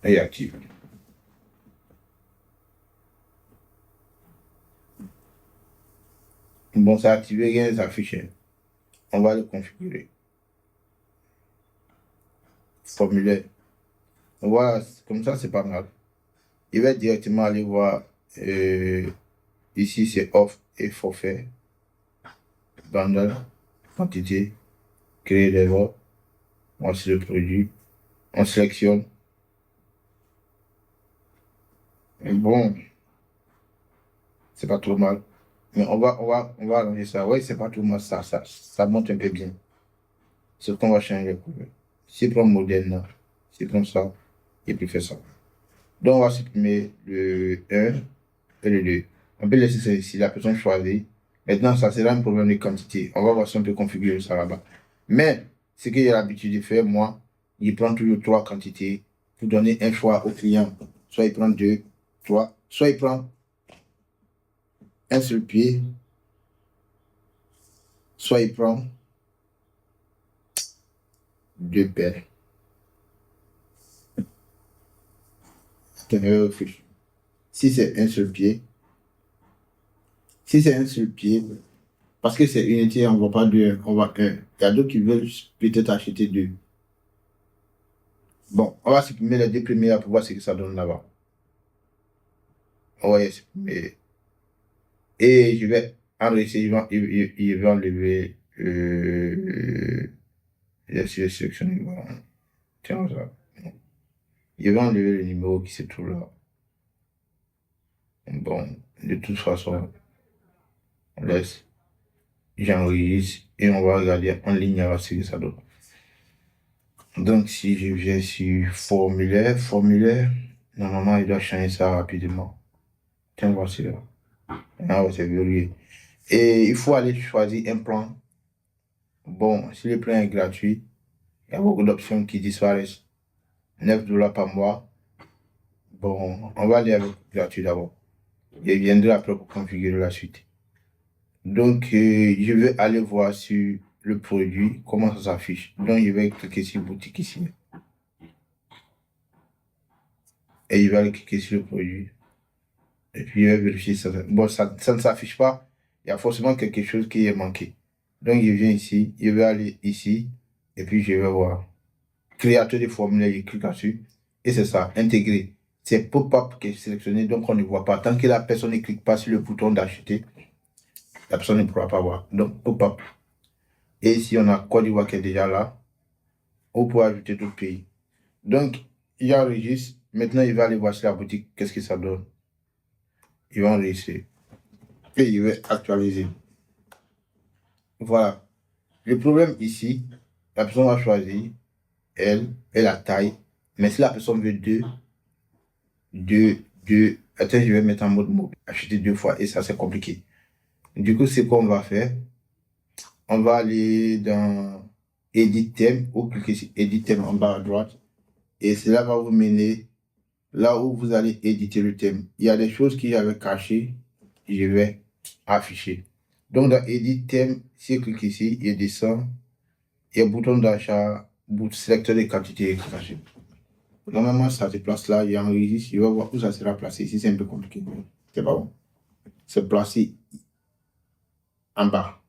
Et active. Bon, c'est activé, rien ne s'affiche. On va le configurer. Formulaire. Voilà, comme ça, c'est pas mal. Il va directement aller voir. Ici, c'est offre et forfait. Bundle, quantité, créer des votes. Voici le produit. On sélectionne. Et bon, c'est pas trop mal. Mais on va arranger ça. Oui, c'est pas trop mal. Ça monte un peu bien. Ce qu'on va changer. Si prend modèle, c'est comme ça, et puis faire ça. Donc, on va supprimer le 1 et le 2. On peut laisser ça ici, la personne choisit. Maintenant, ça sera un problème de quantité. On va voir si on peut configurer ça là-bas. Mais, ce que j'ai l'habitude de faire, moi, il prend toujours 3 quantités pour donner un choix au client. Soit il prend 2, 3, soit il prend un seul pied, soit il prend 2 paires. Si c'est un seul pied, parce que c'est unité, on ne voit pas 2, on voit 1. Il y a d'autres qui veulent peut-être acheter 2. Bon, on va supprimer les 2 premières pour voir ce que ça donne là-bas. On va supprimer. Et je vais enregistrer, il va enlever. Je vais sélectionner. Bon, tiens, ça. Il va enlever le numéro qui se trouve là. Bon, de toute façon, on laisse. J'enregistre et on va regarder en ligne à ce que ça donne. Donc, si je viens sur formulaire, normalement, il doit changer ça rapidement. Tiens, voici là. Ah ouais, c'est verrouillé. Et il faut aller choisir un plan. Bon, si le plan est gratuit, il y a beaucoup d'options qui disparaissent. 9 $ par mois. Bon, on va aller avec gratuit d'abord. Je viendrai après pour configurer la suite. Donc, je vais aller voir sur le produit, comment ça s'affiche. Donc, je vais cliquer sur boutique ici. Et je vais aller cliquer sur le produit. Et puis, je vais vérifier ça. Bon, ça ne s'affiche pas. Il y a forcément quelque chose qui est manqué. Donc, je viens ici. Je vais aller ici. Et puis, je vais voir. Créateur de formulaire, je clique là-dessus. Et c'est ça, intégrer. C'est pop-up qui est sélectionné, donc on ne voit pas. Tant que la personne ne clique pas sur le bouton d'acheter, la personne ne pourra pas voir. Donc, pop-up. Et ici, on a Côte d'Ivoire qui est déjà là. On peut ajouter d'autres pays. Donc, il enregistre. Maintenant, il va aller voir sur la boutique, qu'est-ce que ça donne. Il va enregistrer. Et il va actualiser. Voilà. Le problème ici, la personne va choisir elle et la taille. Mais si la personne veut deux, attends, je vais mettre en mode mobile, acheter 2 fois et ça c'est compliqué. Du coup, c'est quoi on va faire? On va aller dans Edit thème ou cliquer sur Edit thème en bas à droite et cela va vous mener là où vous allez éditer le thème. Il y a des choses qui avaient cachées, je vais afficher. Donc dans Edit thème, si je clique ici, il descend, il y a bouton d'achat, sélecteur des quantités caché. Normalement, ça se place là, il y a un registre, je vais voir où ça sera placé. Ici, c'est un peu compliqué. C'est pas bon. C'est placé en bas.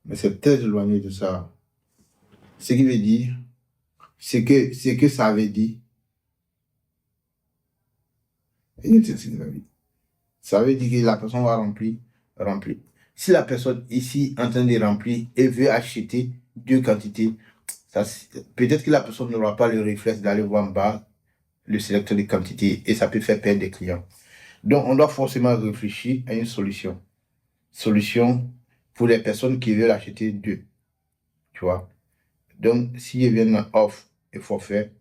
Mais c'est très éloigné de ça. Ce qui veut dire, c'est que ça avait dit. Ça veut dire que la personne va remplir. Si la personne ici en train de remplir et veut acheter 2 quantités, peut-être que la personne n'aura pas le réflexe d'aller voir en bas le sélecteur de quantités et ça peut faire perdre des clients. Donc, on doit forcément réfléchir à une solution. Solution pour les personnes qui veulent acheter 2. Tu vois. Donc, si je viens dans offre et forfait,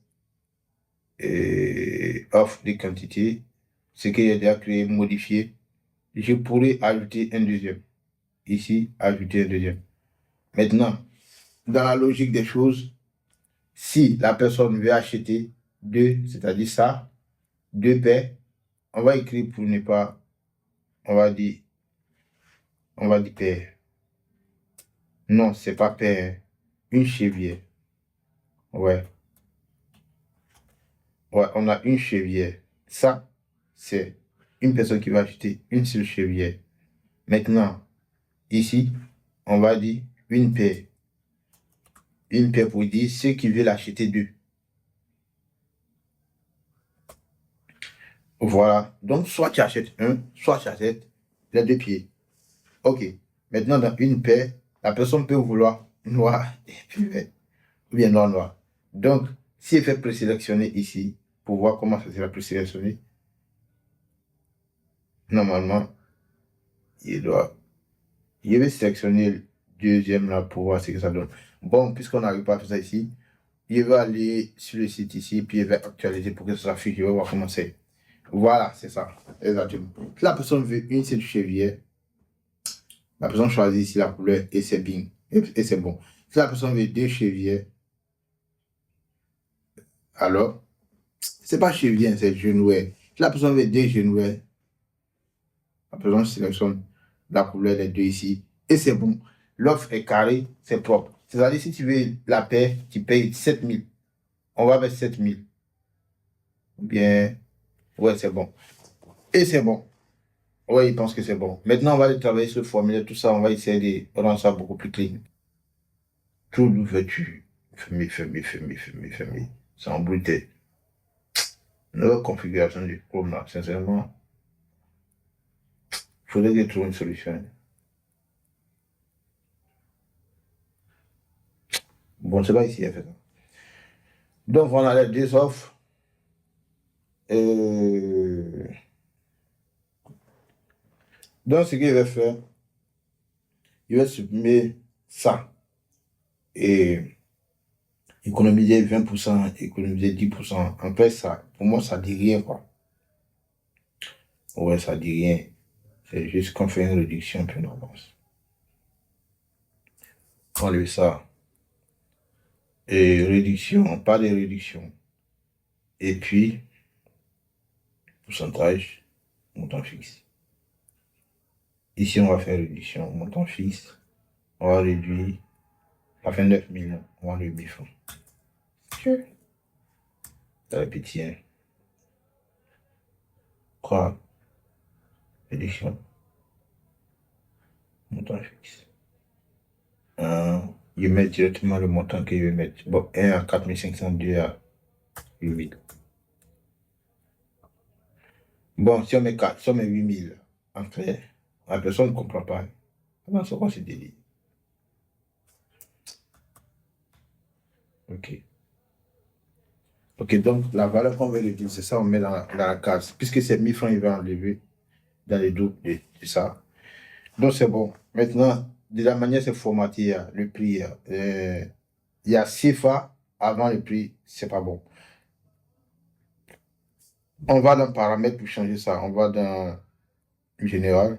et offre de quantité, ce que j'ai déjà créé, modifié, je pourrais ajouter un deuxième. Ici, ajouter un deuxième. Maintenant, dans la logique des choses, si la personne veut acheter 2, c'est-à-dire ça, 2 paires, on va écrire pour ne pas, on va dire paire. Non, c'est pas paire. Une chevière. Ouais. Ouais, on a une chevière. Ça, c'est une personne qui va acheter une seule chevière. Maintenant, ici, on va dire une paire. Une paire pour dire ceux qui veulent acheter 2. Voilà. Donc, soit tu achètes un, soit tu achètes les 2 pieds. OK. Maintenant, dans une paire, la personne peut vouloir noir et puis vert. Ou bien noir. Donc, si elle fait présélectionner ici, pour voir comment ça sera présélectionné, normalement, je vais sélectionner le deuxième là pour voir ce que ça donne. Bon, puisqu'on n'arrive pas à faire ça ici, Je vais aller sur le site ici, puis je vais actualiser pour que ça s'affiche. Je vais voir comment c'est. Voilà, c'est ça. Exactement. Si la personne veut une seule cheville, la personne choisit ici la couleur et c'est bien. Et c'est bon. Si la personne veut deux chevilles, alors, c'est pas cheville, c'est genouet. Si la personne veut deux genouets, la personne sélectionne la couleur des deux ici et c'est bon. L'offre est carrée, c'est propre. C'est-à-dire, si tu veux la paire, tu payes 7 000. On va mettre 7 000. Ou bien, ouais, c'est bon. Et c'est bon. Ouais, il pense que c'est bon. Maintenant, on va aller travailler sur le formulaire, tout ça, on va essayer de rendre ça beaucoup plus clean. Tout l'ouverture. Fermé. C'est embrouillé. Nouvelle configuration du Chrome, là, sincèrement, il faudrait que je trouve une solution. Bon, c'est pas ici, en fait. Donc, on a les deux offres. Donc, ce que je vais faire, je vais supprimer ça et économiser 20%, économiser 10%. En fait, ça, pour moi, ça dit rien, quoi. Ouais, ça dit rien. C'est juste qu'on fait une réduction, puis on avance. On enlève ça. Et réduction, pas de réduction. Et puis, pourcentage, montant fixe. Ici, on va faire réduction, montant fixe. On va réduire, ça fait 9 millions. On va réduire fond. Ça va pétiller. Quoi? Réduction. Montant fixe. Je mets directement le montant que je vais mettre. Bon, 1 à 4500, 2 à 8 000. Bon, si on met 4, si on met 8 000, en fait, la personne ne comprend pas. Comment ça va se délire? Ok. Ok, donc la valeur qu'on veut réduire, c'est ça, on met dans la case. Puisque c'est 1000 francs, il va enlever dans les doubles de ça. Donc c'est bon. Maintenant, de la manière c'est formaté, le prix, il y a CFA avant le prix, c'est pas bon. On va dans paramètres pour changer ça. On va dans général.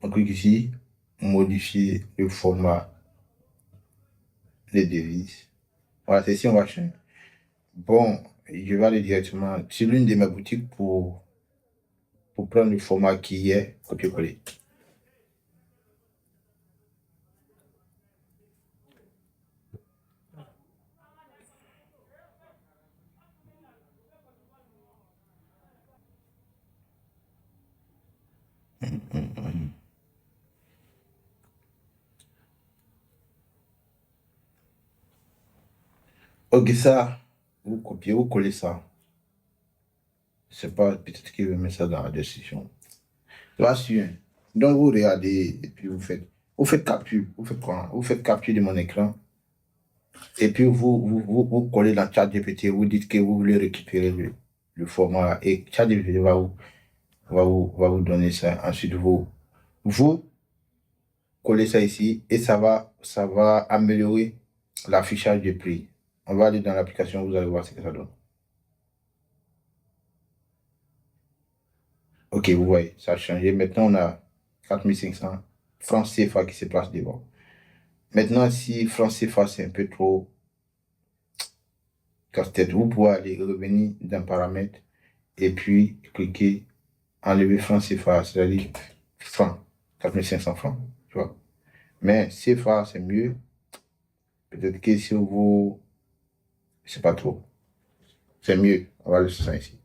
On clique ici, modifier le format des devises. Voilà, c'est ici on va changer. Bon, je vais aller directement sur l'une de mes boutiques pour prendre le format qui est copier-coller. Ok, ça, vous copiez, vous collez ça. C'est pas peut-être qu'il veut mettre ça dans la description. Là, sûr. Donc, vous regardez et puis vous faites capture. Vous faites quoi? Vous faites capture de mon écran. Et puis, vous collez dans ChatGPT. Vous dites que vous voulez récupérer le format et ChatGPT va vous donner ça. Ensuite, vous collez ça ici et ça va améliorer l'affichage des prix. On va aller dans l'application, vous allez voir ce que ça donne. Ok, vous voyez, ça a changé. Maintenant, on a 4500 francs CFA qui se place devant. Maintenant, si francs CFA, c'est un peu trop casse-tête, vous pouvez aller revenir dans paramètres et puis cliquer enlever francs CFA, c'est-à-dire francs, 4500 francs, tu vois. Mais CFA, c'est mieux. Peut-être que si vous, c'est pas trop. C'est mieux. On va laisser ça ici.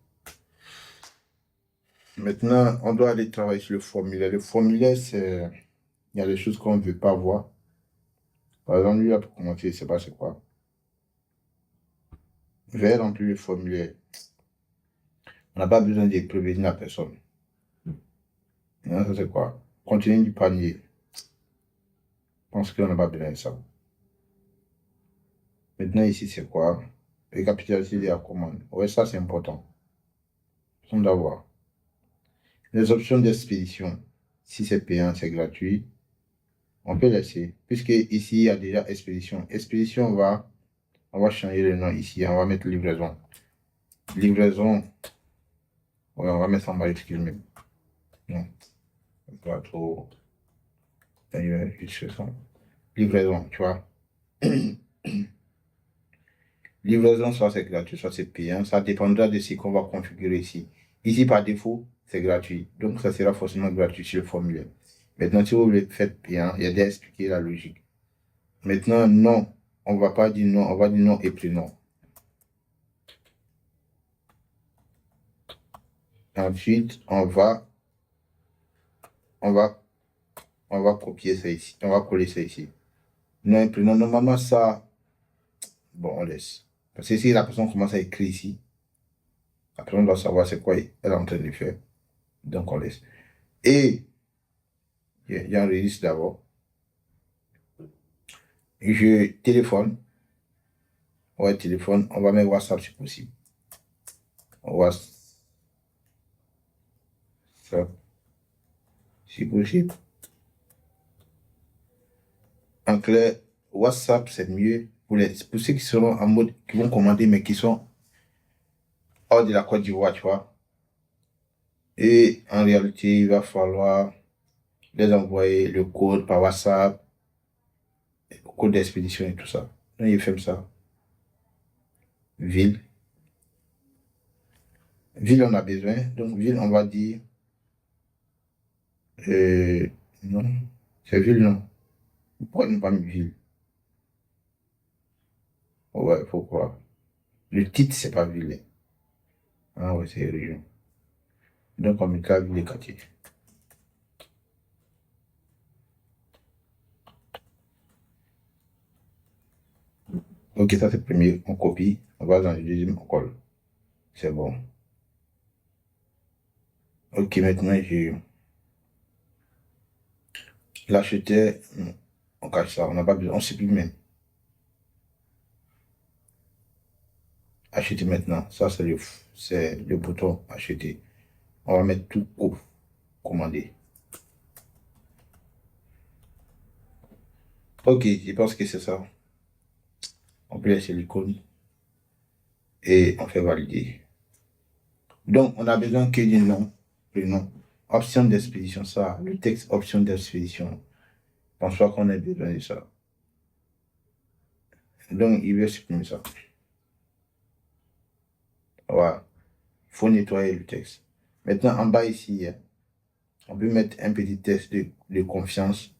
Maintenant, on doit aller travailler sur le formulaire. Le formulaire, c'est, il y a des choses qu'on ne veut pas voir. Par exemple, lui, pour commencer, je ne sais pas c'est quoi. Je vais remplir le formulaire. On n'a pas besoin de prévenir la personne. Non, ça c'est quoi? Contenu du panier. Je pense qu'on n'a pas besoin de ça. Maintenant, ici, c'est quoi? Récapitulatif de la commande. Ouais, ça, c'est important. On doit voir. Les options d'expédition. Si c'est payant, c'est gratuit. On peut laisser. Puisque ici, il y a déjà expédition. Expédition va On va changer le nom ici. On va mettre livraison. Livraison. Ouais, on va mettre en majuscule même. Non. Pas trop. Livraison, tu vois. Livraison, soit c'est gratuit, soit c'est payant. Ça dépendra de ce qu'on va configurer ici. Ici, par défaut, c'est gratuit. Donc, ça sera forcément gratuit sur le formulaire. Maintenant, si vous le faites payant, il y a d'expliquer la logique. Maintenant, non. On ne va pas dire non, on va dire non et prénom. Ensuite, on va copier ça ici. On va coller ça ici. Non et prénom. Normalement, ça, bon, on laisse. Parce que si la personne commence à écrire ici, la personne doit savoir c'est quoi elle est en train de faire. Donc, on laisse. Et, j'enregistre d'abord. Je téléphone. Ouais, téléphone. On va mettre WhatsApp si possible. WhatsApp. Si possible. En clair, WhatsApp, c'est mieux pour ceux qui seront en mode, qui vont commander, mais qui sont hors de la Côte d'Ivoire, tu vois. Et en réalité, il va falloir les envoyer le code par WhatsApp, le code d'expédition et tout ça. Donc, il fait ça. Ville. Ville, on a besoin. Donc, ville, on va dire. Non. C'est ville, non. Pourquoi ne pas mis ville? Ouais, pourquoi? Le titre, c'est pas ville. Ah ouais, c'est région. Donc, on mettra ville et quartier. Ok, ça c'est le premier, on copie, on va dans le deuxième, on colle. C'est bon. Ok, maintenant je l'acheteur, on cache ça, on n'a pas besoin, on ne sait plus même. Acheter maintenant, ça c'est le bouton acheter. On va mettre tout au commander. Ok, je pense que c'est ça. On peut laisser l'icône et on fait valider. Donc, on a besoin que du nom, le nom. Option d'expédition, ça, le texte option d'expédition. Je pense pas qu'on ait besoin de ça. Donc, il veut supprimer ça. Voilà. Il faut nettoyer le texte. Maintenant, en bas ici, on peut mettre un petit test de confiance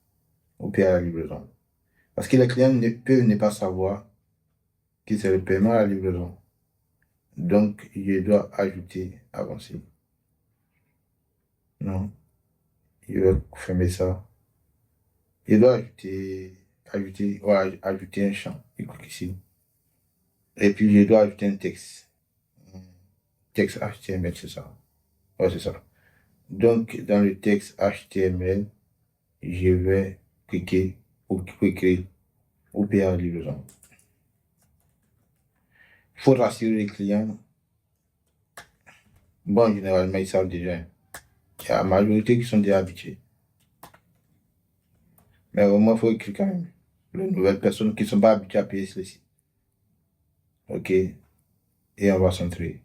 au paiement à la livraison. Parce que les clients ne peuvent ne pas savoir que c'est le paiement à la livraison. Donc, je dois ajouter avancer. Non, je vais fermer ça. Je dois ajouter un champ. Je clique ici. Et puis, je dois ajouter un texte. Texte HTML, c'est ça. Ouais, c'est ça. Donc, dans le texte HTML, je vais cliquer pour écrire au payer à la livraison. Il faut rassurer les clients. Bon, généralement, ils savent déjà. Il y a la majorité qui sont déjà habitués. Mais au moins, il faut écrire quand même. Les nouvelles personnes qui ne sont pas habituées à payer ceci. OK. Et on va centrer.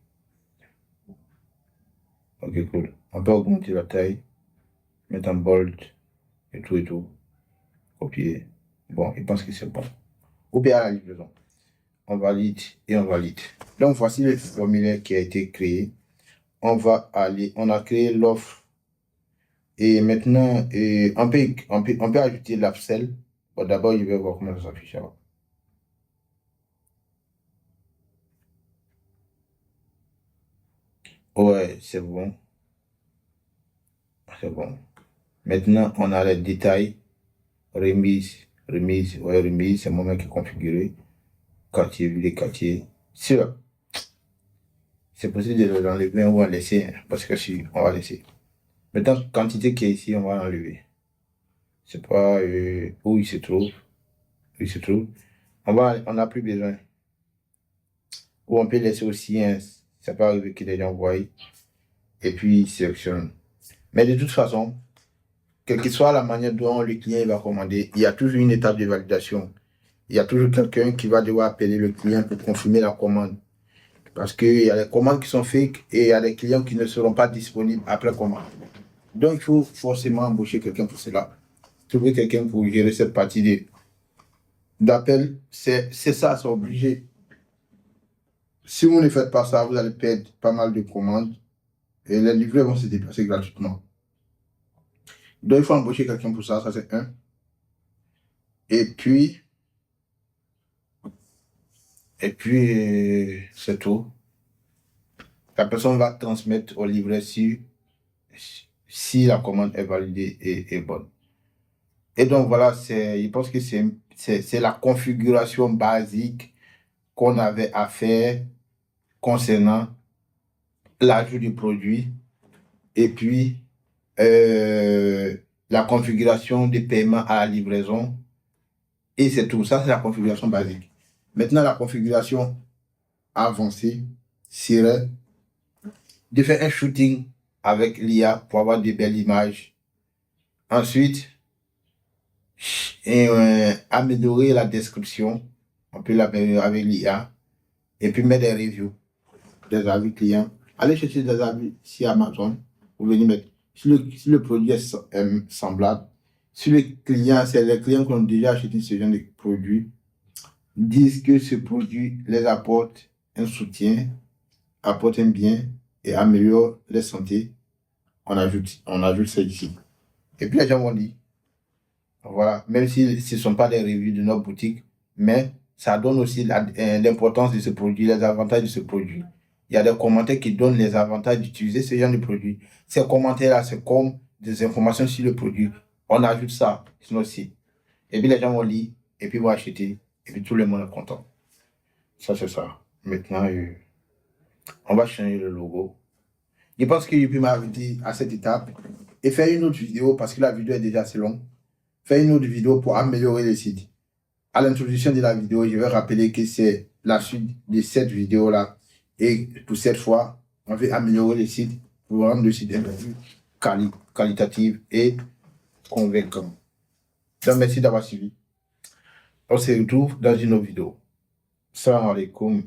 OK, cool. On peut augmenter la taille, mettre en bold et tout et tout. Copier. Bon, il pense que c'est bon. Ou bien à la livraison. On valide et on valide. Donc, voici le formulaire qui a été créé. On va aller, on a créé l'offre. Et maintenant, on peut ajouter l'upsell. Bon, d'abord, je vais voir comment ça s'affiche. Ouais, c'est bon. C'est bon. Maintenant, on a les détails. Remise, c'est moi qui est configuré. Quartier, ville et quartier. Sûr. C'est possible de l'enlever ou en laisser, hein, parce que si, on va laisser. Maintenant, quantité qui est ici, on va l'enlever. C'est pas où il se trouve. Où il se trouve. On n'a plus besoin. Ou on peut laisser aussi, hein, ça peut arriver qu'il ait envoyé. Et puis, sélectionne. Mais de toute façon, quelle que soit la manière dont le client va commander, il y a toujours une étape de validation. il y a toujours quelqu'un qui va devoir appeler le client pour confirmer la commande. Parce qu'il y a des commandes qui sont fake et il y a des clients qui ne seront pas disponibles après commande. Donc, il faut forcément embaucher quelqu'un pour cela. Trouver quelqu'un pour gérer cette partie d'appel, c'est ça, c'est obligé. Si vous ne faites pas ça, vous allez perdre pas mal de commandes et les livreurs vont se déplacer gratuitement. Donc, il faut embaucher quelqu'un pour ça, ça c'est un. Et puis, c'est tout. La personne va transmettre au livreur si la commande est validée et bonne. Et donc voilà, je pense que c'est la configuration basique qu'on avait à faire concernant l'ajout du produit et puis la configuration des paiements à la livraison. Et c'est tout. Ça, c'est la configuration basique. Maintenant, la configuration avancée serait de faire un shooting avec l'IA pour avoir de belles images. Ensuite, améliorer la description. On peut l'améliorer avec l'IA. Et puis mettre des reviews, des avis clients. Allez chercher des avis sur Amazon. Vous venez mettre si le produit est semblable. Si le client, c'est les clients qui ont déjà acheté ce genre de produit, disent que ce produit les apporte un soutien, apporte un bien et améliore la santé, on ajoute ça ici. Et puis les gens vont dire, voilà, même si ce ne sont pas des reviews de notre boutique, mais ça donne aussi l'importance de ce produit, les avantages de ce produit. Il y a des commentaires qui donnent les avantages d'utiliser ce genre de produit. Ces commentaires-là, c'est comme des informations sur le produit. On ajoute ça sur notre site. Et puis les gens vont lire, et puis vont acheter, et puis tout le monde est content. Ça, c'est ça. Maintenant, on va changer le logo. Je pense que Youpi m'a invité à cette étape et faire une autre vidéo parce que la vidéo est déjà assez longue. Faire une autre vidéo pour améliorer le site. À l'introduction de la vidéo, je vais rappeler que c'est la suite de cette vidéo-là. Et pour cette fois, on veut améliorer le site pour rendre le site un peu plus qualitatif et convaincant. Donc, merci d'avoir suivi. On se retrouve dans une autre vidéo. Salam alaikum.